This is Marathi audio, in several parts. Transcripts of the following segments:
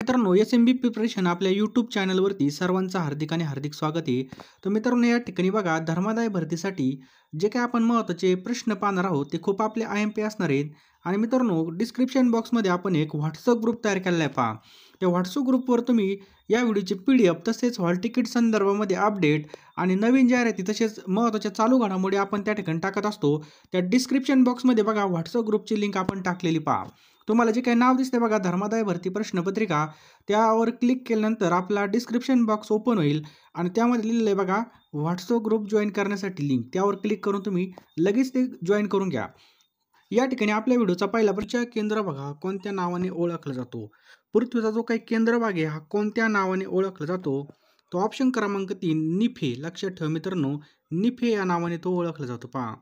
मित्रांनो एस-एम-बी प्रिपरेशन आपल्या यूट्यूब चॅनलवरती सर्वांचं हार्दिक आणि हार्दिक स्वागत आहे. तर मित्रांनो या ठिकाणी बघा धर्मादाय भरतीसाठी जे काही आपण महत्त्वाचे प्रश्न पाहणार आहोत ते खूप आपले IMP असणार आहेत. आणि मित्रांनो डिस्क्रिप्शन बॉक्समध्ये आपण एक व्हॉट्सअप ग्रुप तयार केलेला आहे पहा. त्या व्हॉट्सअप ग्रुपवर तुम्ही या व्हिडिओची PDF तसेच हॉल तिकीट संदर्भामध्ये अपडेट आणि नवीन जाहिराती तसेच महत्त्वाच्या चालू घडामोडी आपण त्या ठिकाणी टाकत असतो. त्या डिस्क्रिप्शन बॉक्समध्ये बघा व्हॉट्सअप ग्रुपची लिंक आपण टाकलेली पहा. तुम्हाला जे काही नाव दिसते बघा धर्मादाय भरती प्रश्नपत्रिका त्यावर क्लिक केल्यानंतर आपला डिस्क्रिप्शन बॉक्स ओपन होईल आणि त्यामध्ये लिहिलेलं आहे बघा व्हॉट्सअप ग्रुप जॉईन करण्यासाठी लिंक त्यावर क्लिक करून तुम्ही लगेच ते जॉईन करून घ्या. या ठिकाणी आपल्या व्हिडिओचा पहिला परिचय केंद्र बघा कोणत्या नावाने ओळखला जातो. पृथ्वीचा जो काही केंद्रभाग आहे हा कोणत्या नावाने ओळखला जातो. तो ऑप्शन क्रमांक 3 निफे. लक्षात ठेवा मित्रांनो निफे या नावाने तो ओळखला जातो पहा.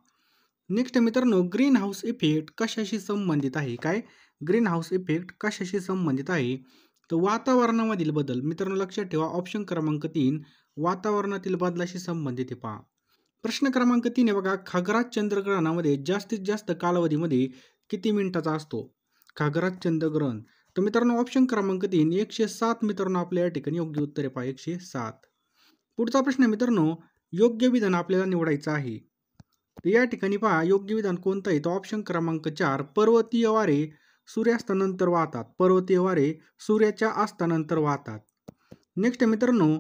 नेक्स्ट मित्रांनो ग्रीन हाऊस इफेक्ट कशाशी संबंधित आहे. काय ग्रीन हाऊस इफेक्ट कशाशी संबंधित आहे. तर वातावरणामधील बदल. मित्रांनो लक्षात ठेवा ऑप्शन क्रमांक 3 वातावरणातील बदलाशी संबंधित आहे पहा. प्रश्न क्रमांक 3 आहे बघा खग्रास चंद्रग्रहणामध्ये जास्तीत जास्त कालावधीमध्ये किती मिनिटाचा असतो. खग्रास चंद्रग्रहण. तर मित्रांनो ऑप्शन क्रमांक 3 107 मित्रांनो आपल्या या ठिकाणी योग्य उत्तर आहे पहा 107. पुढचा प्रश्न मित्रांनो योग्य विधान आपल्याला निवडायचं आहे. तर या ठिकाणी पहा योग्य विधान कोणतं आहे. तो ऑप्शन क्रमांक 4 पर्वतीय वारे सूर्यास्तानंतर वाहतात. पर्वतीय वारे सूर्याच्या अस्तानंतर वाहतात. नेक्स्ट मित्रांनो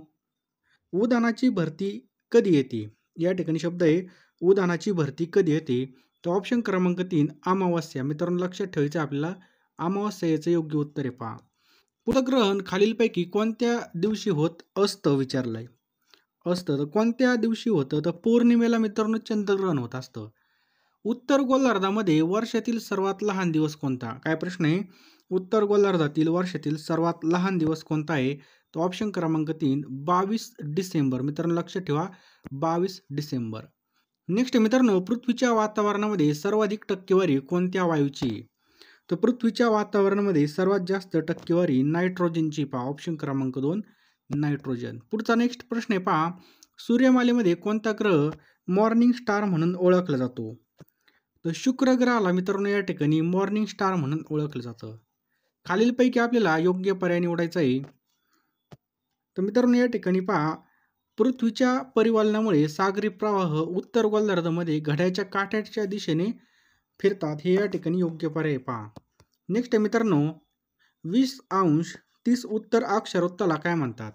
उधाणाची भरती कधी येते. या ठिकाणी शब्द आहे उधाणाची भरती कधी येते. तो ऑप्शन क्रमांक 3 अमावस्या. मित्रांनो लक्षात ठेवायचं आपल्याला अमावस्या याचं योग्य उत्तर आहे पहा. पुढं ग्रहण खालीलपैकी कोणत्या दिवशी होत असतं विचारलंय. असतं तर कोणत्या दिवशी होतं. तर पौर्णिमेला मित्रांनो चंद्रग्रहण होत असतं. उत्तर गोलार्धामध्ये वर्षातील सर्वात लहान दिवस कोणता. काय प्रश्न आहे. उत्तर गोलार्धातील वर्षातील सर्वात लहान दिवस कोणता आहे. तो ऑप्शन क्रमांक 3 22 डिसेंबर. मित्रांनो लक्षात ठेवा 22 डिसेंबर. नेक्स्ट मित्रांनो पृथ्वीच्या वातावरणामध्ये सर्वाधिक टक्केवारी कोणत्या वायूची. तर पृथ्वीच्या वातावरणामध्ये सर्वात जास्त टक्केवारी नायट्रोजनची पहा. ऑप्शन क्रमांक 2 नायट्रोजन. पुढचा नेक्स्ट प्रश्न आहे पहा सूर्यमालेमध्ये कोणता ग्रह मॉर्निंग स्टार म्हणून ओळखला जातो. तर शुक्र ग्रहाला मित्रांनो या ठिकाणी मॉर्निंग स्टार म्हणून ओळखलं जातं. खालीलपैकी आपल्याला योग्य पर्याय निवडायचा आहे. तर मित्रांनो या ठिकाणी पहा पृथ्वीच्या परिवलनामुळे सागरी प्रवाह उत्तर गोलार्धामध्ये घड्याच्या काट्याच्या दिशेने फिरतात. हे या ठिकाणी योग्य पर्याय पहा. नेक्स्ट मित्रांनो 20 अंश 30 उत्तर अक्षरवृत्ताला काय म्हणतात.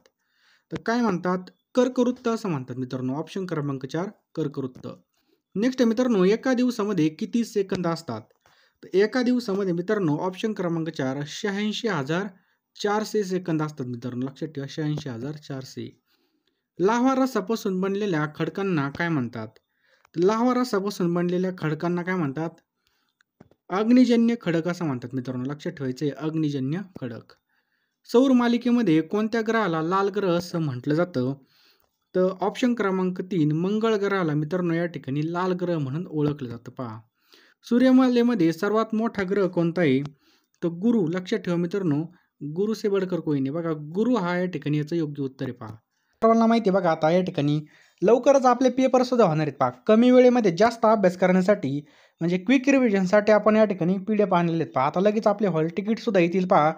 तर काय म्हणतात कर्कवृत्त असं म्हणतात मित्रांनो. ऑप्शन क्रमांक 4 कर्कवृत्त. नेक्स्ट मित्रांनो एका दिवसामध्ये किती सेकंद असतात. तर एका दिवसामध्ये मित्रांनो ऑप्शन क्रमांक 4 86,400 सेकंद असतात मित्रांनो. लक्षात ठेवा 86,400. लाव्हा रसापासून बनलेल्या खडकांना काय म्हणतात. लाव्हा रसापासून बनलेल्या खडकांना काय म्हणतात. अग्निजन्य खडक असं म्हणतात मित्रांनो. लक्षात ठेवायचे अग्निजन्य खडक. सौर मालिकेमध्ये कोणत्या ग्रहाला लाल ग्रह असं म्हटलं जातं. तर ऑप्शन क्रमांक 3 मंगळ ग्रहाला मित्रांनो या ठिकाणी लाल ग्रह म्हणून ओळखलं जातं पहा. सूर्यमालेमध्ये सर्वात मोठा ग्रह कोणता आहे. तर गुरु. लक्षात ठेवा मित्रांनो गुरु से बडकर कोई नाही. बघा गुरु हा या ठिकाणी याचं योग्य उत्तर आहे पहा. सर्वांना माहिती आहे बघा आता या ठिकाणी लवकरच आपले पेपर सुद्धा होणार आहेत पहा. कमी वेळेमध्ये जास्त अभ्यास करण्यासाठी म्हणजे क्विक रिव्हिजनसाठी आपण या ठिकाणी PDF आणलेले आहेत पहा. आता लगेच आपले हॉल तिकीट सुद्धा येतील पहा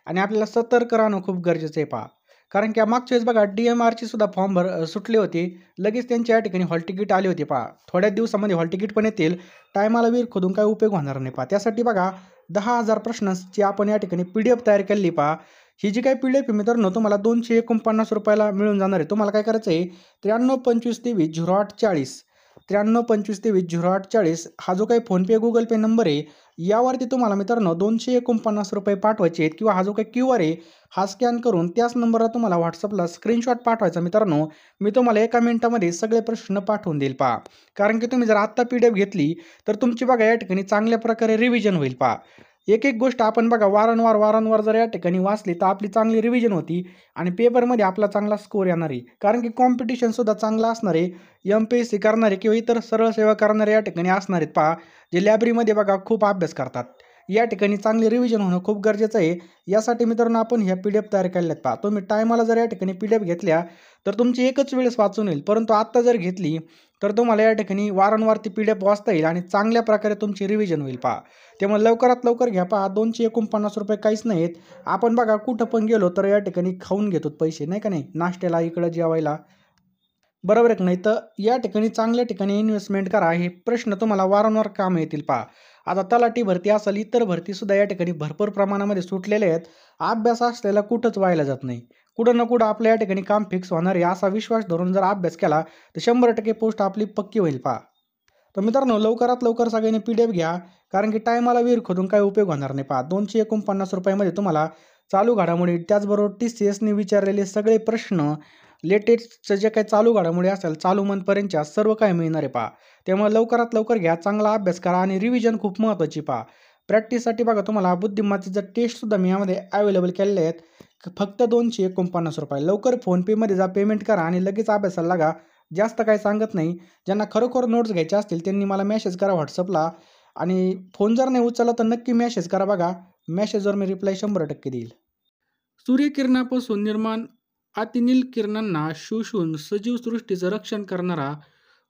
आणि आपल्याला सतर्क राहणं खूप गरजेचं आहे पहा. कारण की मागच्या वेळेस बघा DMRचे सुद्धा फॉर्म सुटले होते. लगेच त्यांच्या या ठिकाणी हॉल तिकीट आले होते पहा. थोड्या दिवसामध्ये हॉल तिकीट पण येतील. टायमाला विहीर खोदून काय उपयोग होणार नाही पहा. त्यासाठी बघा 10,000 प्रश्नांची आपण या ठिकाणी PDF तयार केली पहा. ही जी काही PDF मित्रांनो तुम्हाला 249 रुपयाला मिळून जाणार आहे. तुम्हाला काय करायचं आहे 93 25 23 08 40 93 25 23 08 40 हा जो काही फोनपे गुगल पे नंबर आहे यावरती तुम्हाला मित्रांनो 249 रुपये पाठवायचे आहेत किंवा हा जो काही QR आहे हा स्कॅन करून त्याच नंबरला तुम्हाला व्हॉट्सअपला स्क्रीनशॉट पाठवायचा मित्रांनो. मी तुम्हाला एका मिनिटामध्ये सगळे प्रश्न पाठवून देईल पहा. कारण की तुम्ही जर आत्ता PDF घेतली तर तुमची बघा या ठिकाणी चांगल्या प्रकारे रिव्हिजन होईल पहा. एक एक गोष्ट आपण बघा वारंवार जर या ठिकाणी वाचली तर आपली चांगली रिव्हिजन होती आणि पेपरमध्ये आपला चांगला स्कोर येणार आहे. कारण की कॉम्पिटिशनसुद्धा चांगला असणार आहे. MPSC करणारे किंवा इतर सरळ सेवा करणारे या ठिकाणी असणार आहेत पहा. जे लायब्ररीमध्ये बघा खूप अभ्यास करतात. या ठिकाणी चांगली रिव्हिजन होणं खूप गरजेचं आहे. यासाठी मित्रांनो आपण ह्या PDF तयार केल्या आहेत पहा. तुम्ही टायमाला जर या ठिकाणी PDF घेतल्या तर तुमची एकच वेळेस वाचून येईल. परंतु आत्ता जर घेतली तर तुम्हाला या ठिकाणी वारंवार ती PDF वाचता येईल आणि चांगल्या प्रकारे तुमची रिव्हिजन होईल पहा. त्यामुळे लवकरात लवकर घ्या पहा. 249 रुपये काहीच नाहीत. आपण बघा कुठं पण गेलो तर या ठिकाणी खाऊन घेतो पैसे, नाही का नाही, नाश्त्याला, इकडं जेवायला, बरोबर आहे की नाही. तर या ठिकाणी चांगल्या ठिकाणी इन्व्हेस्टमेंट करा. हे प्रश्न तुम्हाला वारंवार काम येतील पहा. आता तलाठी भरती असेल, इतर भरतीसुद्धा या ठिकाणी भरपूर प्रमाणामध्ये सुटलेले आहेत. अभ्यास असलेला कुठंच व्हायला जात नाही. कुठं ना कुठं आपल्या या ठिकाणी काम फिक्स होणार आहे असा विश्वास धरून जर अभ्यास केला तर 100% पोस्ट आपली पक्की होईल पहा. तर मित्रांनो लवकरात लवकर सगळ्यांनी PDF घ्या, कारण की टायमाला विहीर खोदून काही उपयोग होणार नाही पहा. 249 रुपयामध्ये तुम्हाला चालू घडामोडी, त्याचबरोबर TCSने विचारलेले सगळे प्रश्न, लेटेस्टचं जे काही चालू घडामोडी असेल, चालू मंथपर्यंतच्या सर्व काही मिळणार आहे पहा. त्यामुळे लवकरात लवकर घ्या, चांगला अभ्यास करा आणि रिव्हिजन खूप महत्त्वाची पहा. प्रॅक्टिससाठी बघा तुम्हाला बुद्धिमत्तेचं टेस्टसुद्धा मी यामध्ये अवेलेबल केलेले आहेत. फक्त 249 रुपये. लवकर फोनपेमध्ये जा, पेमेंट करा आणि लगेच अभ्यासाला लागा. जास्त काही सांगत नाही. ज्यांना खरोखर नोट्स घ्यायच्या असतील त्यांनी मला मेसेज करा WhatsAppला आणि फोन जर नाही उचलला तर नक्की मेसेज करा बघा. मेसेजवर मी रिप्लाय 100% देईल. सूर्यकिरणापासून निर्माण अतिनील किरणांना शोषून सजीव सृष्टीचं रक्षण करणारा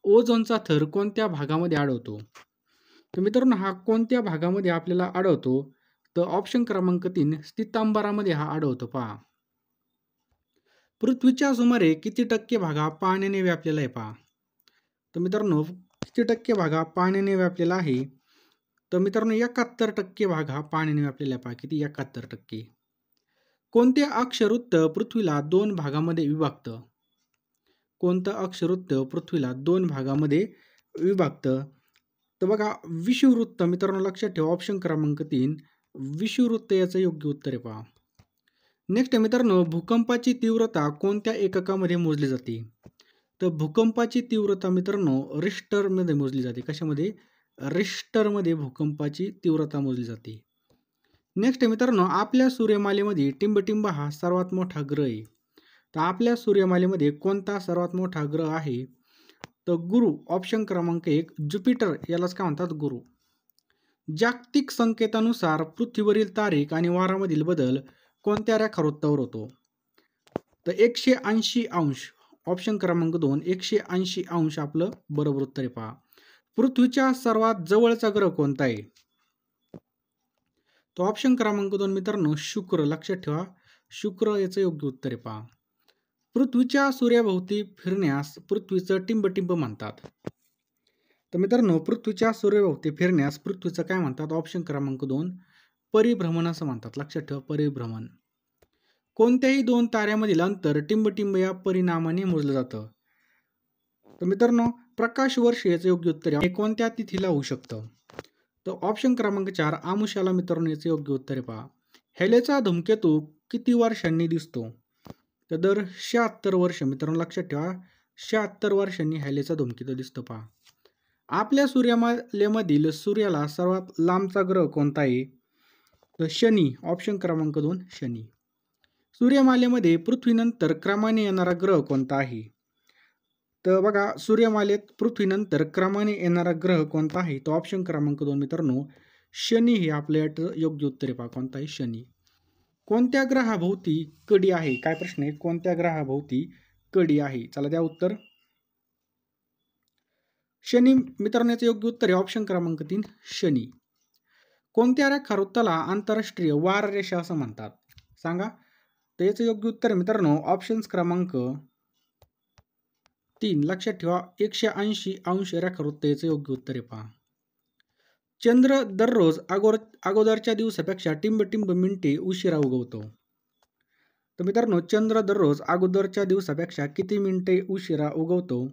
ओझोनचा थर कोणत्या भागामध्ये आढळतो? तर मित्रांनो हा कोणत्या भागामध्ये आपल्याला आढळतो? तर ऑप्शन क्रमांक 3 स्थितांबरामध्ये हा आढळतो पहा. पृथ्वीच्या सुमारे किती टक्के भाग हा पाण्याने व्यापलेला आहे पहा. तर मित्रांनो किती टक्के भाग हा पाण्याने व्यापलेला आहे? तर मित्रांनो 71% भाग हा पाण्याने व्यापलेला आहे पहा. किती? 71%. कोणते अक्षरवृत्त पृथ्वीला 2 भागामध्ये विभागतं? कोणतं अक्षरवृत्त पृथ्वीला 2 भागामध्ये विभागतं? तर बघा विषुववृत्त. मित्रांनो लक्षात ठेवा, ऑप्शन क्रमांक 3 विषुववृत्त याचं योग्य उत्तर आहे पहा. नेक्स्ट मित्रांनो भूकंपाची तीव्रता कोणत्या एककामध्ये मोजली जाते? तर भूकंपाची तीव्रता मित्रांनो रिश्टरमध्ये मोजली जाते. कशामध्ये? रिश्टरमध्ये भूकंपाची तीव्रता मोजली जाते. नेक्स्ट मित्रांनो आपल्या सूर्यमालेमध्ये टिंबटिंब हा सर्वात मोठा ग्रह आहे. तर आपल्या सूर्यमालेमध्ये कोणता सर्वात मोठा ग्रह आहे? तर गुरु. ऑप्शन क्रमांक 1 ज्युपिटर, यालाच काय म्हणतात? गुरु. जागतिक संकेतानुसार पृथ्वीवरील तारीख आणि वारामधील बदल कोणत्या रेखावृत्तावर होतो? तर 180 अंश. ऑप्शन क्रमांक 2 180 अंश आपलं बरोबर उत्तर आहे पहा. पृथ्वीच्या सर्वात जवळचा ग्रह कोणता आहे? तो ऑप्शन क्रमांक 2 मित्रांनो शुक्र. लक्षात ठेवा, शुक्र याचं योग्य उत्तर आहे पहा. पृथ्वीच्या सूर्याभोवती फिरण्यास पृथ्वीचं टिंबटिंब म्हणतात. तर मित्रांनो पृथ्वीच्या सूर्याभोवती फिरण्यास पृथ्वीचं काय म्हणतात? ऑप्शन क्रमांक 2 परिभ्रमण असं म्हणतात. लक्षात ठेवा, परिभ्रमण. कोणत्याही 2 ताऱ्यामधील अंतर टिंबटिंब या परिणामाने मोजलं जातं? तर मित्रांनो प्रकाश वर्ष याचं योग्य उत्तर आहे. कोणत्या तिथीला होऊ शकतं? तर ऑप्शन क्रमांक 4 आमुष्याला मित्रांनो याचं योग्य उत्तर आहे पहा. हेलेचा धूमकेतू किती वर्षांनी दिसतो? तर दर 76 वर्ष. मित्रांनो लक्षात ठेवा, 76 वर्षांनी हेलेचा धूमकेतू दिसतो पहा. आपल्या सूर्यमालेमधील सूर्याला सर्वात लांबचा ग्रह कोणता आहे? तर शनी. ऑप्शन क्रमांक 2 शनी. सूर्यमालेमध्ये पृथ्वीनंतर क्रमाने येणारा ग्रह कोणता आहे? तर बघा सूर्यमालेत पृथ्वीनंतर क्रमाने येणारा ग्रह कोणता आहे? तो ऑप्शन क्रमांक 2 मित्रांनो शनी हे आपल्या याचं योग्य उत्तर आहे पहा. कोणता आहे? शनी. कोणत्या ग्रहाभोवती कडी आहे? काय प्रश्न आहे? कोणत्या ग्रहाभोवती कडी आहे? चला द्या उत्तर. शनी मित्रांनो याचं योग्य उत्तर आहे ऑप्शन क्रमांक 3 शनी. कोणत्या रेखावृत्ताला आंतरराष्ट्रीय वार रेषा असं म्हणतात? सांगा. तर याचं योग्य उत्तर आहे मित्रांनो ऑप्शन्स क्रमांक 3. लक्षात ठेवा 180 अंश रेखावृत्त याचं योग्य उत्तर आहे पहा. चंद्र दररोज अगोदरच्या दिवसापेक्षा टिंबटिंब मिनिटे उशिरा उगवतो. तर मित्रांनो चंद्र दररोज अगोदरच्या दिवसापेक्षा किती मिनिटे उशिरा उगवतो?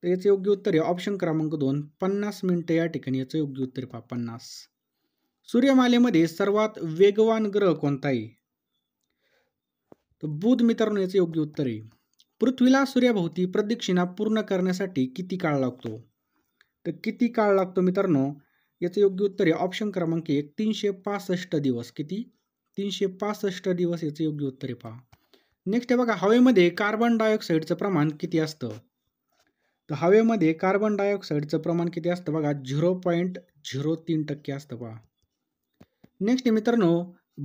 तर याचं योग्य उत्तर आहे ऑप्शन क्रमांक 2 50 मिनिटे या ठिकाणी याचं योग्य उत्तर आहे पहा 50. सूर्यमालेमध्ये सर्वात वेगवान ग्रह कोणता आहे? तर बुध मित्रांनो याचं योग्य उत्तर आहे. पृथ्वीला सूर्याभोवती प्रदक्षिणा पूर्ण करण्यासाठी किती काळ लागतो? तर किती काळ लागतो मित्रांनो? याचं योग्य उत्तर आहे ऑप्शन क्रमांक 1 365 दिवस. किती? 365 दिवस याचं योग्य उत्तर आहे पहा. नेक्स्ट आहे बघा हवेमध्ये कार्बन डायऑक्साईडचं प्रमाण किती असतं? तर हवेमध्ये कार्बन डायऑक्साईडचं प्रमाण किती असतं बघा 0.03% असतं पहा. नेक्स्ट मित्रांनो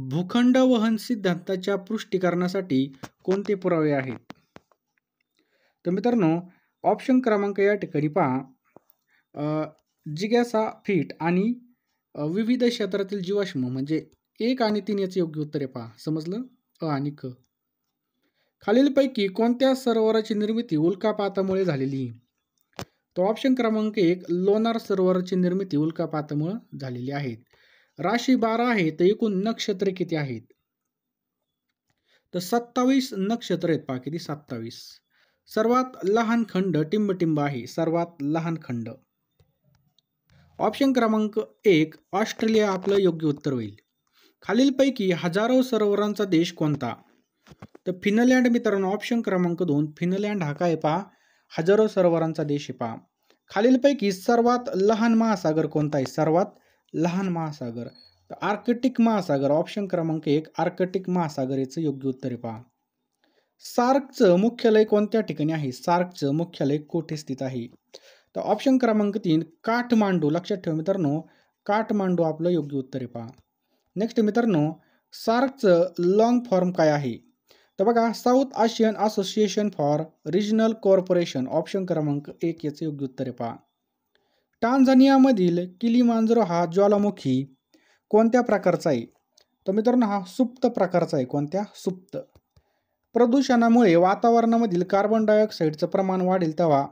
भूखंड वहन सिद्धांताच्या पुष्टीकरणासाठी कोणते पुरावे आहेत? तर मित्रांनो ऑप्शन क्रमांक या ठिकाणी पहा जिज्ञासा फिट आणि विविध क्षेत्रातील जीवाश्म म्हणजे 1 आणि 3 याचं योग्य उत्तर आहे पहा. समजलं? अ आणि क. खालीलपैकी कोणत्या सरोवराची निर्मिती उल्कापातामुळे झालेली? तो ऑप्शन क्रमांक 1 लोणार सरोवराची निर्मिती उल्कापातामुळे झालेली आहे. राशी 12 आहे तर एकूण नक्षत्रे किती आहेत? तर 27 नक्षत्र आहेत पहा. किती? 27. सर्वात लहान खंड टिंबटिंब आहे. सर्वात लहान खंड. ऑप्शन क्रमांक 1 ऑस्ट्रेलिया आपलं योग्य उत्तर होईल. खालीलपैकी हजारो सरोवरांचा देश कोणता? तर फिनलँड मित्रांनो. ऑप्शन क्रमांक 2 फिनलँड हा काय पहा? हजारो सरोवरांचा देश आहे पहा. खालीलपैकी सर्वात लहान महासागर कोणता आहे? सर्वात लहान महासागर तर आर्कटिक महासागर. ऑप्शन क्रमांक 1 आर्कटिक महासागर याचं योग्य उत्तर आहे पहा. सार्कचं मुख्यालय कोणत्या ठिकाणी आहे? सार्कचं मुख्यालय कोठे स्थित आहे? तर ऑप्शन क्रमांक 3 काठमांडू. लक्षात ठेवा मित्रांनो, काठमांडू आपलं योग्य उत्तर आहे पहा. नेक्स्ट मित्रांनो, सार्कचं लॉंग फॉर्म काय आहे? तर बघा South Asian association for regional corporation. Option क्रमांक 1 याचं योग्य उत्तर आहे पहा. टांझानियामधील किलिमांजारो हा ज्वालामुखी कोणत्या प्रकारचा आहे? तर मित्रांनो हा सुप्त प्रकारचा आहे. कोणत्या? सुप्त. प्रदूषणामुळे वातावरणामधील कार्बन डायऑक्साईडचं प्रमाण वाढेल तेव्हा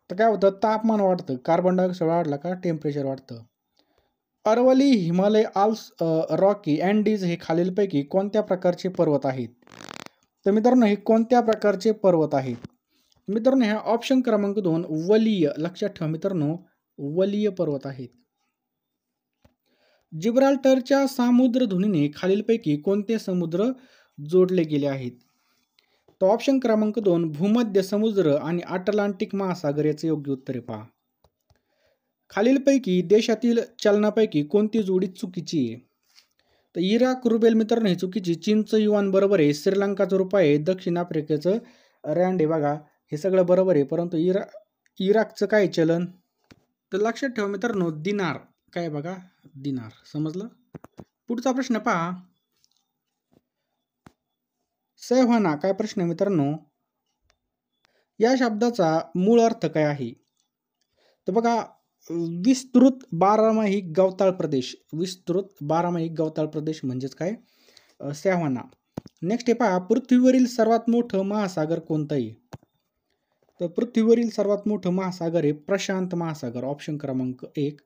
तर काय होतं? तापमान वाढतं. कार्बन डायऑक्साईड वाढला का टेम्परेचर वाढतं. Aravalli, Himalaya, Alps, Rocky, Andes हे खालीलपैकी कोणत्या प्रकारचे पर्वत आहेत? तर मित्रांनो हे कोणत्या प्रकारचे पर्वत आहेत? मित्रांनो ह्या ऑप्शन क्रमांक 2 वलीय. लक्षात ठेवा मित्रांनो, वलीय पर्वत आहेत. जिब्राल्टरच्या सामुद्रधुनीने खालीलपैकी कोणते समुद्र जोडले गेले आहेत? तर ऑप्शन क्रमांक 2 भूमध्य समुद्र आणि अटलांटिक महासागर याचं योग्य उत्तर आहे पहा. खालीलपैकी देशातील चलनापैकी कोणती जोडी चुकीची आहे? तर इराक रुबेल मित्रांनो ही चुकीची. चीनचं युआन बरोबर आहे. श्रीलंकाचं रुपये आहे. दक्षिण आफ्रिकेचं रँड आहे. बघा हे सगळं बरोबर आहे, परंतु इराकचं काय चलन? तर लक्षात ठेवा मित्रांनो दिनार. काय बघा? दिनार. समजलं? पुढचा प्रश्न पहा. सैव्हाना काय प्रश्न आहे मित्रांनो? या शब्दाचा मूळ अर्थ काय आहे? तर बघा विस्तृत बारमाही गवताळ प्रदेश. विस्तृत बारमाही गवताळ प्रदेश म्हणजेच काय? सैव्हाना. नेक्स्ट आहे पहा पृथ्वीवरील सर्वात मोठं महासागर कोणतं आहे? तर पृथ्वीवरील सर्वात मोठं महासागर आहे प्रशांत महासागर. ऑप्शन क्रमांक 1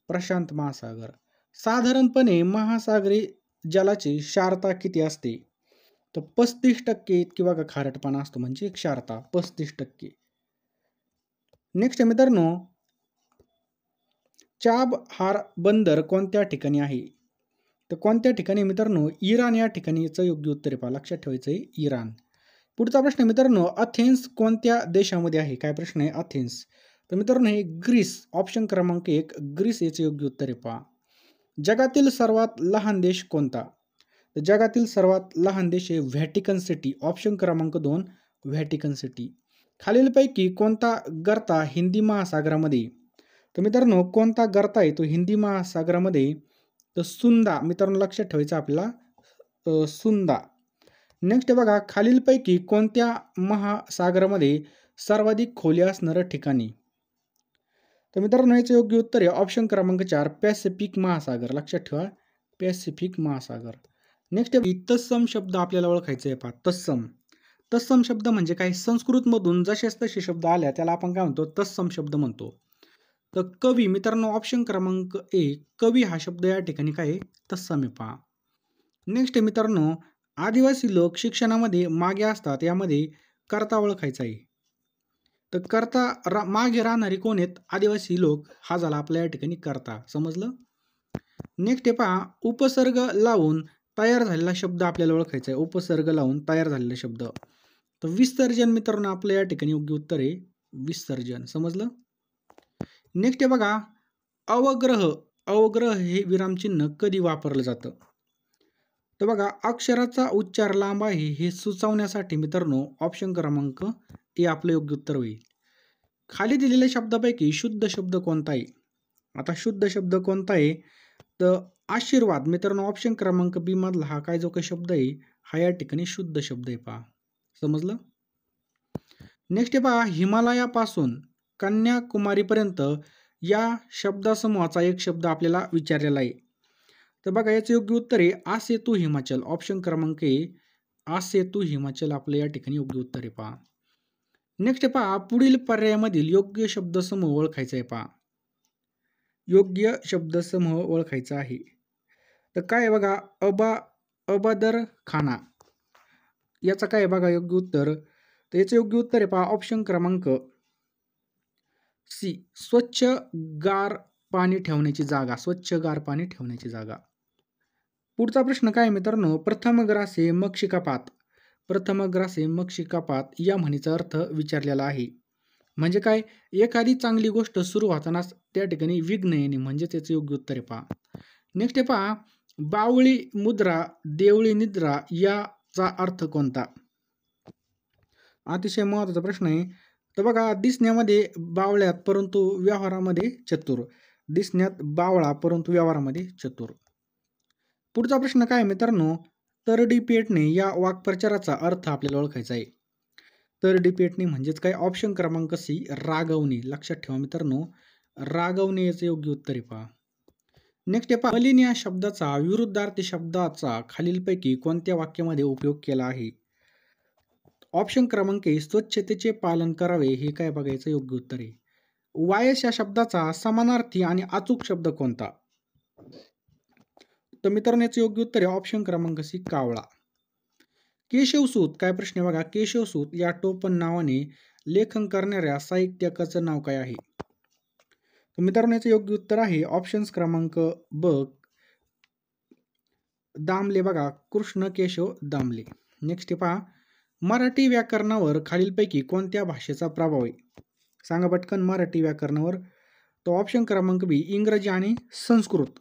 प्रशांत महासागर. साधारणपणे महासागरी जलाची क्षारता किती असते? तर 35% इतकी बघा खारटपणा असतो. म्हणजे क्षारता 35%. नेक्स्ट आहे मित्रांनो चाबहार बंदर कोणत्या ठिकाणी आहे? तर कोणत्या ठिकाणी मित्रांनो? इराण या ठिकाणी याचं योग्य उत्तर आहे पहा. लक्षात ठेवायचं आहे इराण. पुढचा प्रश्न मित्रांनो अथेन्स कोणत्या देशामध्ये आहे? काय प्रश्न आहे? अथेन्स. तर मित्रांनो हे ग्रीस. ऑप्शन क्रमांक 1 ग्रीस याचे योग्य उत्तर आहे पहा. जगातील सर्वात लहान देश कोणता? तर जगातील सर्वात लहान देश आहे व्हॅटिकन सिटी. ऑप्शन क्रमांक 2 व्हॅटिकन सिटी. खालीलपैकी कोणता गर्ता हिंदी महासागरामध्ये? तर मित्रांनो कोणता गर्ता आहे तो हिंदी महासागरामध्ये? तर सुंदा. मित्रांनो लक्षात ठेवायचं आपल्याला सुंदा. नेक्स्ट बघा खालीलपैकी कोणत्या महासागरामध्ये सर्वाधिक खोली असणारं ठिकाणी? तर मित्रांनो याचं योग्य उत्तर आहे ऑप्शन क्रमांक 4 पॅसिफिक महासागर. लक्षात ठेवा पॅसिफिक महासागर. नेक्स्ट तत्सम शब्द आपल्याला ओळखायचा आहे पहा. तत्सम. तत्सम शब्द म्हणजे काय? संस्कृतमधून जसेच तसे शब्द आल्या त्याला आपण काय म्हणतो? तत्सम शब्द म्हणतो. तर कवी मित्रांनो ऑप्शन क्रमांक 1 कवी हा शब्द या ठिकाणी काय आहे? तत्सम आहे पहा. नेक्स्ट मित्रांनो आदिवासी लोक शिक्षणामध्ये मागे असतात. यामध्ये कर्ता ओळखायचा आहे. तर कर्ता मागे राहणारे कोण आहेत? आदिवासी लोक. हा झाला आपल्या या ठिकाणी कर्ता. समजलं? नेक्स्ट आहे पहा उपसर्ग लावून तयार झालेला शब्द आपल्याला ओळखायचा आहे. उपसर्ग लावून तयार झालेला शब्द. तर विसर्जन मित्रांनो आपल्या या ठिकाणी योग्य उत्तर आहे विसर्जन. समजलं? नेक्स्ट आहे बघा अवग्रह. अवग्रह हे विरामचिन्ह कधी वापरलं जातं? तर बघा अक्षराचा उच्चार लांब आहे हे सुचवण्यासाठी मित्रांनो ऑप्शन क्रमांक ए आपलं योग्य उत्तर होईल. खाली दिलेल्या शब्दापैकी शुद्ध शब्द कोणता आहे? आता शुद्ध शब्द कोणता आहे? तर आशीर्वाद. मित्रांनो ऑप्शन क्रमांक बी मधला हा काय जो काही शब्द आहे हा या ठिकाणी शुद्ध शब्द आहे पहा. समजलं? नेक्स्ट आहे पहा, हिमालयापासून कन्याकुमारीपर्यंत या शब्दसमूहाचा एक शब्द आपल्याला विचारलेला आहे. तर बघा याचं योग्य उत्तर आहे आसेतू हिमाचल. ऑप्शन क्रमांक ए आसेतू हिमाचल आपलं या ठिकाणी योग्य उत्तर आहे पहा. नेक्स्ट आहे पहा, पुढील पर्यायामधील योग्य शब्दसमूह ओळखायचा आहे पहा. योग्य शब्दसमूह ओळखायचा आहे. तर काय आहे बघा, अबदर खाना याचं काय आहे बघा योग्य उत्तर. तर याचं योग्य उत्तर आहे पहा ऑप्शन क्रमांक सी स्वच्छ गार पाणी ठेवण्याची जागा. स्वच्छ गार पाणी ठेवण्याची जागा. पुढचा प्रश्न काय मित्रांनो, प्रथमग्रासे मग शिकापात. प्रथमग्रासे मग शिकापात या म्हणीचा अर्थ विचारलेला आहे. म्हणजे काय, एखादी चांगली गोष्ट सुरू होतानाच त्या ठिकाणी विघ्न येणे म्हणजे त्याचं योग्य उत्तर आहे पहा. नेक्स्ट आहे पहा, बावळी मुद्रा देवळी निद्रा याचा अर्थ कोणता. अतिशय महत्त्वाचा प्रश्न आहे. तर बघा, दिसण्यामध्ये बावळ्यात परंतु व्यवहारामध्ये चतुर. दिसण्यात बावळा परंतु व्यवहारामध्ये चतुर. पुढचा प्रश्न काय मित्रांनो, तरडी पेटणे या वाक्प्रचाराचा अर्थ आपल्याला ओळखायचा आहे. तरडी पेटणे म्हणजेच काय, ऑप्शन क्रमांक सी रागवणे. लक्षात ठेवा मित्रांनो, रागवणे याचं योग्य उत्तर आहे पहा. नेक्स्ट आहे पहा, मलिन या शब्दाचा विरुद्धार्थी शब्दाचा खालीलपैकी कोणत्या वाक्यामध्ये उपयोग केला आहे. ऑप्शन क्रमांक ए स्वच्छतेचे पालन करावे हे काय बघायचं योग्य उत्तर आहे. वायस या शब्दाचा समानार्थी आणि अचूक शब्द कोणता. तर मित्रांनो याचं योग्य उत्तर आहे ऑप्शन क्रमांक सी कावळा. केशवसूत काय प्रश्न आहे बघा, केशवसूत या टोपण नावाने लेखन करणाऱ्या साहित्यकाचं नाव काय आहे. तर मित्रांनो याचं योग्य उत्तर आहे ऑप्शन क्रमांक ब दामले. बघा, कृष्ण केशव दामले. नेक्स्ट पहा, मराठी व्याकरणावर खालीलपैकी कोणत्या भाषेचा प्रभाव आहे. सांगा पटकन मराठी व्याकरणावर. तो ऑप्शन क्रमांक बी इंग्रजी आणि संस्कृत.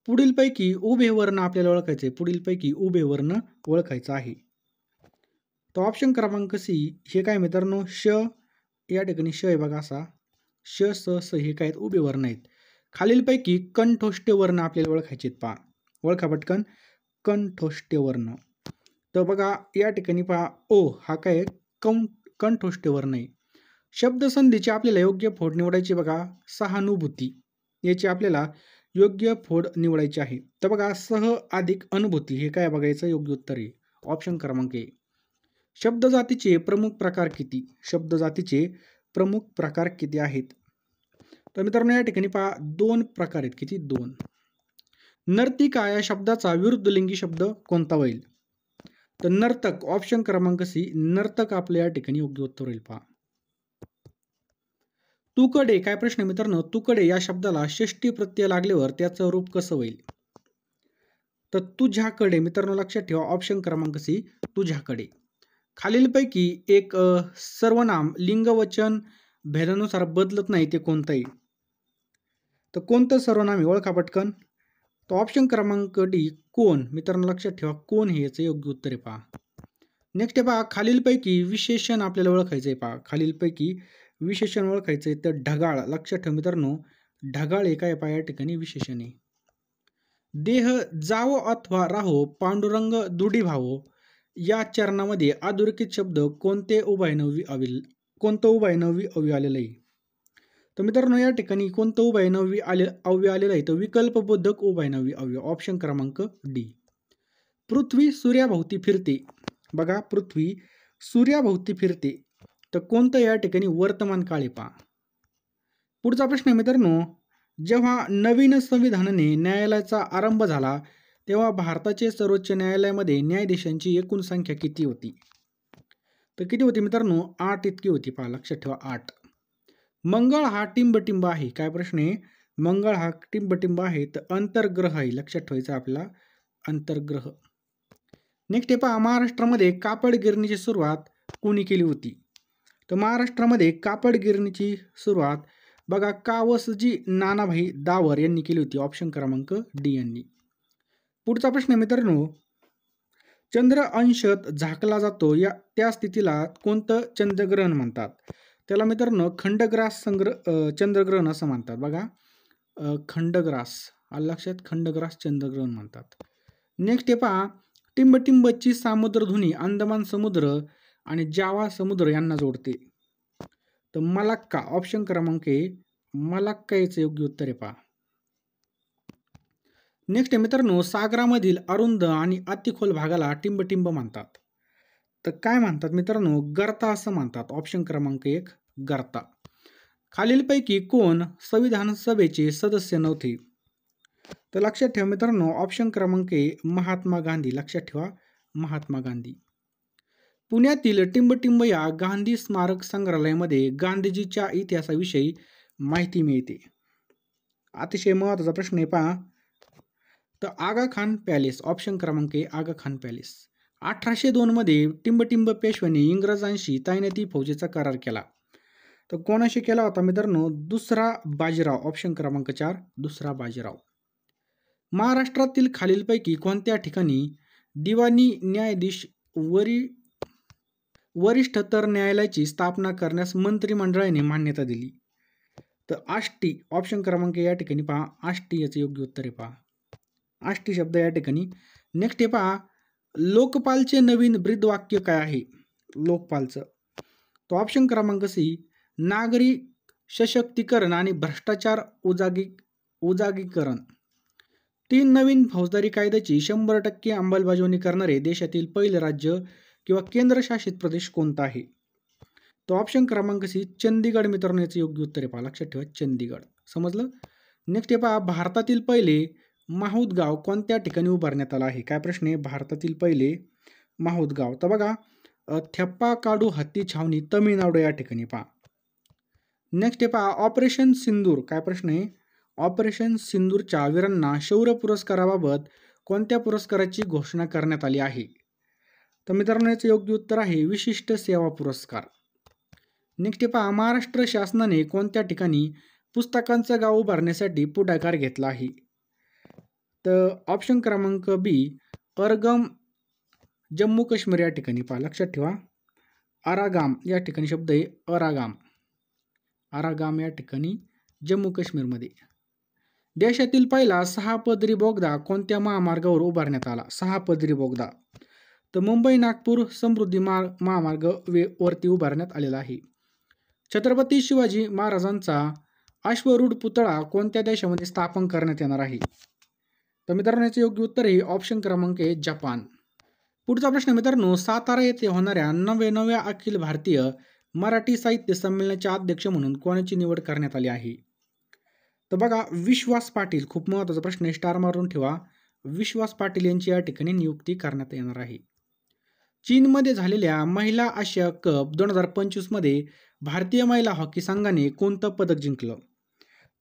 पुढीलपैकी उभे वर्ण आपल्याला ओळखायचे. पुढीलपैकी उभे वर्ण ओळखायचा आहे. तो ऑप्शन क्रमांक सी हे काय मित्रांनो, श या ठिकाणी श आहे बघा असा श स हे काय उभे वर्ण आहेत. खालीलपैकी कंठोष्टे वर्ण आपल्याला ओळखायचे आहेत पहा. ओळखा पटकन कंठोष्टे वर्ण. तर बघा या ठिकाणी पहा ओ हा काय कंठोष्टे वर्ण आहे. शब्दसंधीची आपल्याला योग्य फोड निवडायची. बघा, सहानुभूती याची आपल्याला योग्य फोड निवडायची आहे. तर बघा, सह अधिक अनुभूती हे काय बघायचं योग्य उत्तर आहे ऑप्शन क्रमांक ए. शब्दजातीचे प्रमुख प्रकार किती. शब्दजातीचे प्रमुख प्रकार किती आहेत. तर मित्रांनो या ठिकाणी पहा दोन प्रकार आहेत. किती, दोन. नर्तिका या शब्दाचा विरुद्धलिंगी शब्द कोणता होईल. तर नर्तक ऑप्शन क्रमांक सी नर्तक आपलं या ठिकाणी योग्य उत्तर होईल पहा. तुकडे काय प्रश्न मित्रांनो, तुकडे या शब्दाला षष्ठी प्रत्यय लागल्यावर त्याचं रूप कसं होईल. तर तुझ्याकडे. मित्रांनो लक्षात ठेवा ऑप्शन क्रमांक सी तुझ्याकडे. खालीलपैकी एक सर्वनाम लिंगवचन भेदानुसार बदलत नाही ते कोणतंही. तर कोणतं सर्वनाम आहे ओळखा पटकन. तो ऑप्शन क्रमांक डी कोण. मित्रांनो लक्षात ठेवा कोण हे याचं योग्य उत्तर आहे पहा. नेक्स्ट आहे पहा, खालीलपैकी विशेषण आपल्याला ओळखायचं आहे पहा. खालीलपैकी विशेषण ओळखायचं आहे. तर ढगाळ. लक्षात ठेवा मित्रांनो, ढगाळ हे काय पहा या ठिकाणी विशेषण आहे. देह जावो अथवा राहो पांडुरंग दुडी भावो या चरणामध्ये अधोरेखित शब्द कोणते उभयनवी अव्यय आलेलं आहे. तर मित्रांनो या ठिकाणी कोणतं उभयनवी अव्यय आलेलं आहे. तर विकल्पबोधक उभयनवी अव्यय ऑप्शन क्रमांक डी. पृथ्वी सूर्याभोवती फिरते. बघा, पृथ्वी सूर्याभोवती फिरते. तर कोणतं या ठिकाणी वर्तमान काळ आहे पहा. पुढचा प्रश्न आहे मित्रांनो, जेव्हा नवीन संविधानाने न्यायालयाचा आरंभ झाला तेव्हा भारताचे सर्वोच्च न्यायालयामध्ये न्यायाधीशांची एकूण संख्या किती होती. तर किती होती मित्रांनो, 8 इतकी होती पहा. लक्षात ठेवा 8. मंगळ हा टिंबटिंब आहे. काय प्रश्न आहे, मंगळ हा टिंबटिंब आहे. तर अंतर्ग्रह आहे. लक्षात ठेवायचं आपल्याला अंतर्ग्रह. नेक्स्ट आहे पहा, महाराष्ट्रामध्ये कापड गिरणीची सुरुवात कोणी केली होती. तर महाराष्ट्रामध्ये कापड गिरणीची सुरुवात बघा कावसजी नानाभाई दावर यांनी केली होती. ऑप्शन क्रमांक डी यांनी. पुढचा प्रश्न मित्रांनो, चंद्र अंशत झाकला जातो या त्या स्थितीला कोणतं चंद्रग्रहण म्हणतात. त्याला मित्रांनो खंडग्रास चंद्रग्रहण असं म्हणतात. बघा खंडग्रास लक्षात, खंडग्रास चंद्रग्रहण म्हणतात. नेक्स्ट आहे पहा, टिंबटिंबची सामुद्रधुनी अंदमान समुद्र आणि जावा समुद्र यांना जोडते. तर मलाक्का ऑप्शन क्रमांक ए मलाक्का याचं योग्य उत्तर आहे पहा. नेक्स्ट आहे मित्रांनो, सागरामधील अरुंद आणि अतिखोल भागाला टिंबटिंब म्हणतात. तर काय म्हणतात मित्रांनो, गर्ता असं म्हणतात. ऑप्शन क्रमांक 1 गर्ता. खालीलपैकी कोण संविधान सभेचे सदस्य नव्हते? तर लक्षात ठेवा मित्रांनो, ऑप्शन क्रमांक ए महात्मा गांधी. लक्षात ठेवा महात्मा गांधी. पुण्यातील टिंबटिंब या गांधी स्मारक संग्रहालयामध्ये गांधीजीच्या इतिहासाविषयी माहिती मिळते. अतिशय महत्त्वाचा प्रश्न आहे पहा. तर आगा खान पॅलेस. ऑप्शन क्रमांक ए आगा खान पॅलेस. 1802 मध्ये टिंबटिंब पेशव्याने इंग्रजांशी तैनाती फौजेचा करार केला. तर कोणाशी केला होता मित्रांनो? दुसरा बाजीराव. ऑप्शन क्रमांक 4 दुसरा बाजीराव. महाराष्ट्रातील खालीलपैकी कोणत्या ठिकाणी दिवाणी न्यायाधीश वरिष्ठ तर न्यायालयाची स्थापना करण्यास मंत्रिमंडळाने मान्यता दिली? तर आष्टी. ऑप्शन क्रमांक या ठिकाणी पहा आष्टी याचं योग्य उत्तर आहे पहा. आष्टी शब्द या ठिकाणी. नेक्स्ट आहे पहा, लोकपालचे नवीन ब्रीदवाक्य काय आहे? लोकपालचं. तो ऑप्शन क्रमांक सी नागरी सशक्तीकरण आणि भ्रष्टाचार उजागीकरण. 3 नवीन फौजदारी कायद्याची 100% अंमलबजावणी करणारे देशातील पहिले राज्य किंवा केंद्रशासित प्रदेश कोणता आहे? तो ऑप्शन क्रमांक सी चंदीगड मित्रांनो याचं योग्य उत्तर आहे पहा. लक्षात ठेवा चंदीगड. समजलं? नेक्स्ट आहे पहा, भारतातील पहिले माहूद गाव कोणत्या ठिकाणी उभारण्यात आलं आहे? काय प्रश्न आहे? भारतातील पहिले माहूद गाव. तर बघा थेप्पाकाडू हत्ती छावणी तमिळनाडू या ठिकाणी पहा. नेक्स्ट आहे पहा, ऑपरेशन सिंदूर. काय प्रश्न आहे? ऑपरेशन सिंदूरच्या वीरांना शौर्य पुरस्काराबाबत कोणत्या पुरस्काराची घोषणा करण्यात आली आहे? तर मित्रांनो याचं योग्य उत्तर आहे विशिष्ट सेवा पुरस्कार. नेक्स्ट आहे पहा, महाराष्ट्र शासनाने कोणत्या ठिकाणी पुस्तकांचं गाव उभारण्यासाठी पुढाकार घेतला आहे? तर ऑप्शन क्रमांक बी अरगम जम्मू काश्मीर या ठिकाणी पहा. लक्षात ठेवा आरागाम या ठिकाणी शब्द आहे अरागाम. आरागाम या ठिकाणी जम्मू काश्मीरमध्ये. देशातील पहिला 6 पदरी बोगदा कोणत्या महामार्गावर उभारण्यात आला? 6 पदरी बोगदा. तर मुंबई नागपूर समृद्धी महामार्ग वरती उभारण्यात आलेला आहे. छत्रपती शिवाजी महाराजांचा अश्वरूढ पुतळा कोणत्या देशामध्ये स्थापन करण्यात येणार आहे? तर मित्रांनो याचे योग्य उत्तर आहे ऑप्शन क्रमांक ए जपान. पुढचा प्रश्न मित्रांनो, सातारा येथे होणाऱ्या 99व्या अखिल भारतीय मराठी साहित्य संमेलनाचे अध्यक्ष म्हणून कोणाची निवड करण्यात आली आहे? तर बघा विश्वास पाटील. खूप महत्त्वाचा प्रश्न आहे, स्टार मारून ठेवा. विश्वास पाटील यांची या ठिकाणी नियुक्ती करण्यात येणार आहे. चीनमध्ये झालेल्या महिला आशिया कप 2025 मध्ये भारतीय महिला हॉकी संघाने कोणतं पदक जिंकलं?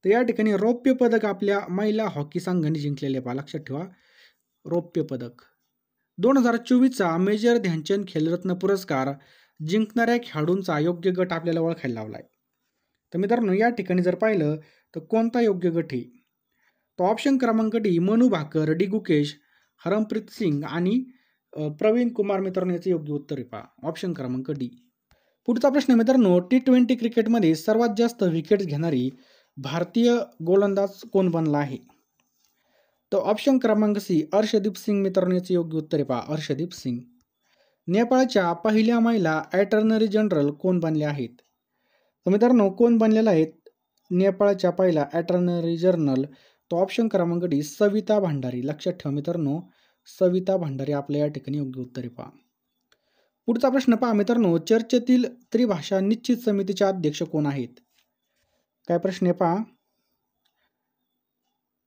तर या ठिकाणी रौप्य पदक आपल्या महिला हॉकी संघाने जिंकलेले आहे. लक्षात ठेवा रौप्य पदक. 2024चा मेजर ध्यानचंद खेलरत्न पुरस्कार जिंकणाऱ्या खेळाडूंचा योग्य गट आपल्याला ओळखायला लावला आहे. तर मित्रांनो या ठिकाणी जर पाहिलं तर कोणता योग्य गट आहे? तो ऑप्शन क्रमांक डी मनू भाकर, डी गुकेश, हरमप्रीत सिंग आणि प्रवीण कुमार मित्रांनो याचं योग्य उत्तर आहे पहा. ऑप्शन क्रमांक डी. पुढचा प्रश्न मित्रांनो, T20 क्रिकेटमध्ये सर्वात जास्त विकेट्स घेणारी भारतीय गोलंदाज कोण बनला आहे? तर ऑप्शन क्रमांक सी अर्शदीप सिंग मित्रांनो याचे योग्य उत्तर आहे पहा अर्शदीप सिंग. नेपाळच्या पहिल्या महिला अटॉर्नी जनरल कोण बनल्या आहेत? तर मित्रांनो कोण बनलेला आहेत नेपाळच्या पहिल्या अटॉर्नी जनरल? तो ऑप्शन क्रमांक डी सविता भांडारी. लक्षात ठेवा मित्रांनो सविता भांडारी आपल्या या ठिकाणी योग्य उत्तर आहे पहा. पुढचा प्रश्न पहा मित्रांनो, चर्चेतील त्रिभाषा निश्चित समितीचे अध्यक्ष कोण आहेत? काय प्रश्न आहे पहा,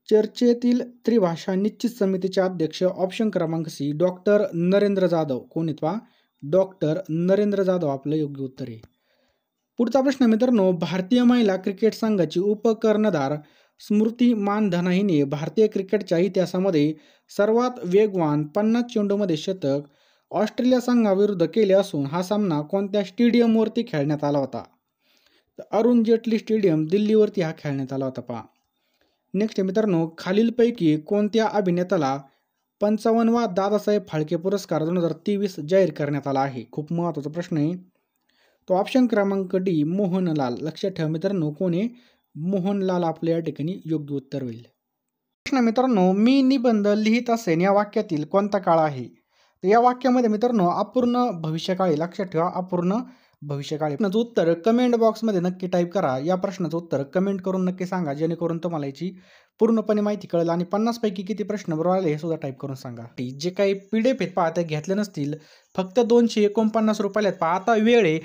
चर्चेतील त्रिभाषा निश्चित समितीचे अध्यक्ष ऑप्शन क्रमांक सी डॉक्टर नरेंद्र जाधव. कोण आहेत पहा? डॉक्टर नरेंद्र जाधव आपलं योग्य उत्तर आहे. पुढचा प्रश्न मित्रांनो, भारतीय महिला क्रिकेट संघाची उपकर्णधार स्मृती मानधना हिने भारतीय क्रिकेटच्या इतिहासामध्ये सर्वात वेगवान 50 चेंडूमध्ये शतक ऑस्ट्रेलिया संघाविरुद्ध केले असून हा सामना कोणत्या स्टेडियमवरती खेळण्यात आला होता? तर अरुण जेटली स्टेडियम दिल्लीवरती हा खेळण्यात आला होता पहा. नेक्स्ट मित्रांनो, खालीलपैकी कोणत्या अभिनेत्याला 55वा दादासाहेब फाळके पुरस्कार 2023 जाहीर करण्यात आला आहे? खूप महत्त्वाचा प्रश्न आहे. तो ऑप्शन क्रमांक डी मोहनलाल. लक्षात ठेवा मित्रांनो कोण आहे? मोहनलाल आपल्या या ठिकाणी योग्य उत्तर होईल. प्रश्न मित्रांनो, मी निबंध लिहित असेन या वाक्यातील कोणता काळ आहे? तर या वाक्यामध्ये मित्रांनो अपूर्ण भविष्यकाळी लक्षात ठेवा, अपूर्ण भविष्यकाळी. प्रश्नाचं उत्तर कमेंट बॉक्समध्ये नक्की टाईप करा. या प्रश्नाचं उत्तर कमेंट करून नक्की सांगा, जेणेकरून तुम्हाला याची पूर्णपणे माहिती कळेल. आणि 50 पैकी किती प्रश्न बरोबर आले हे सुद्धा टाईप करून सांगा. जे काही PDF आहेत पहा, ते घेतले नसतील, फक्त ₹249 आहेत पहा. आता वेळ आहे,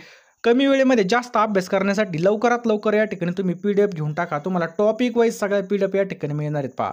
कमी वेळेमध्ये जास्त अभ्यास करण्यासाठी लवकरात लवकर या ठिकाणी तुम्ही PDF घेऊन टाका. तुम्हाला टॉपिक वाईज सगळ्या PDF या ठिकाणी मिळणार आहेत पहा.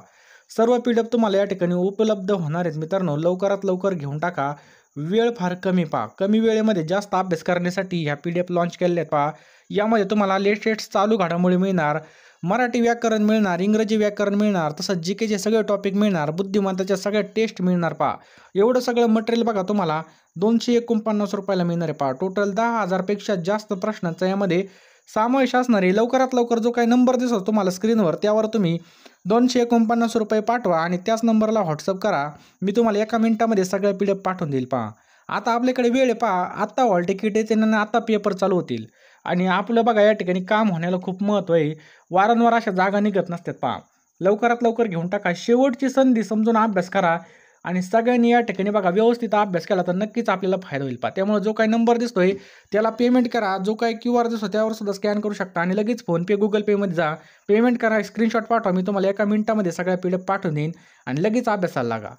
सर्व PDF तुम्हाला या ठिकाणी उपलब्ध होणार आहेत मित्रांनो. लवकरात लवकर घेऊन टाका. वेळ फार कमी पहा. कमी वेळेमध्ये जास्त अभ्यास करण्यासाठी ह्या PDF लॉन्च केलेल्या आहेत पहा. यामध्ये तुम्हाला लेटेस्ट चालू घडामोडी मिळणार, मराठी व्याकरण मिळणार, इंग्रजी व्याकरण मिळणार, तसंच जीकेचे सगळे टॉपिक मिळणार, बुद्धिमत्ताच्या सगळ्या टेस्ट मिळणार पहा. एवढं सगळं मटेरियल बघा तुम्हाला ₹249 मिळणार आहे पहा. टोटल 10,000 पेक्षा जास्त प्रश्नांचा यामध्ये समावेश असणार आहे. लवकरात लवकर जो काही नंबर दिसतो तुम्हाला स्क्रीनवर, त्यावर तुम्ही ₹249 पाठवा आणि त्याच नंबरला व्हॉट्सअप करा. मी तुम्हाला 1 मिनिटामध्ये सगळ्या PDF पाठवून देईल पहा. आता आपल्याकडे वेळ आहे पहा. आत्ता हॉल तिकीट येते आणि आता पेपर चालू होतील. आणि आपलं बघा या ठिकाणी काम होण्याला खूप महत्त्व आहे. वारंवार अशा जागा निघत नसतात पहा. लवकरात लवकर घेऊन टाका. शेवटची संधी समजून अभ्यास करा आणि सगळ्यांनी या ठिकाणी बघा व्यवस्थित अभ्यास केला तर नक्कीच आपल्याला फायदा होईल पहा. त्यामुळे जो काही नंबर दिसतोय त्याला पेमेंट करा. जो काही QR दिसतो त्यावर सुद्धा स्कॅन करू शकता आणि लगेच फोनपे, Google Payमध्ये जा, पेमेंट करा, स्क्रीनशॉट पाठवा. मी तुम्हाला 1 मिनिटामध्ये सगळ्या PDF पाठवून देईन आणि लगेच अभ्यासाला लागा.